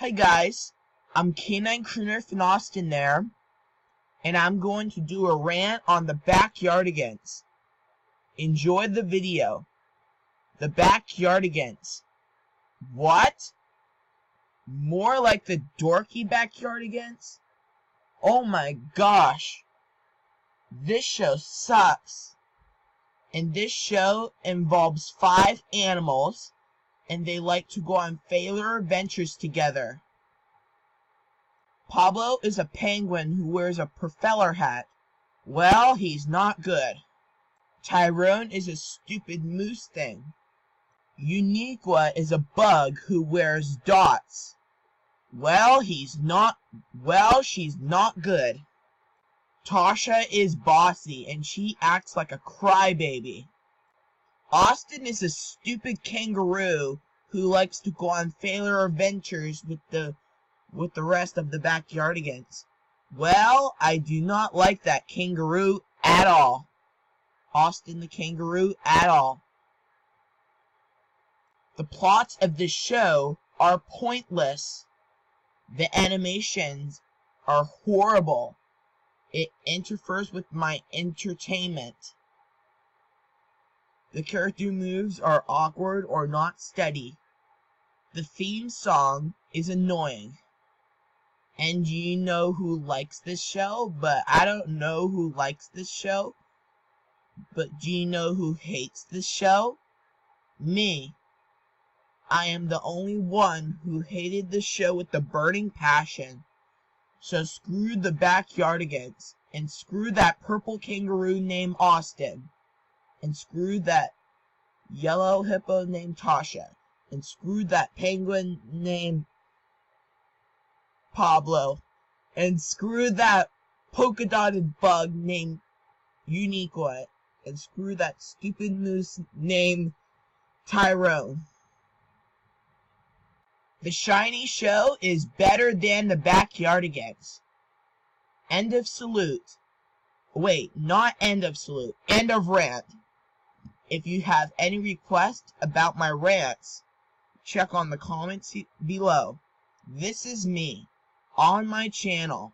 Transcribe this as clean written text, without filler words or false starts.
Hi guys, I'm Canine Crooner from Austin there, and I'm going to do a rant on the backyardigans. Enjoy the video. The backyardigans. What? More like the dorky backyardigans? Oh my gosh. This show sucks. And this show involves 5 animals, and they like to go on failure adventures together. Pablo is a penguin who wears a propeller hat. Well, he's not good. Tyrone is a stupid moose thing. Uniqua is a bug who wears dots. Well, she's not good. Tasha is bossy and she acts like a crybaby. Austin is a stupid kangaroo who likes to go on failure adventures with the rest of the backyardigans. Well, I do not like that kangaroo at all. Austin the kangaroo at all. The plots of this show are pointless. The animations are horrible. It interferes with my entertainment. The character moves are awkward or not steady. The theme song is annoying. And do you know who likes this show? But I don't know who likes this show. But do you know who hates this show? Me. I am the only one who hated this show with a burning passion. So screw the backyardigans. And screw that purple kangaroo named Austin. And screw that yellow hippo named Tasha. And screw that penguin named Pablo. And screw that polka dotted bug named Uniqua. And screw that stupid moose named Tyrone. The Shiny Show is better than the backyardigans. End of salute. Wait, not end of salute. End of rant. If you have any requests about my rants, check on the comments below. This is me on my channel.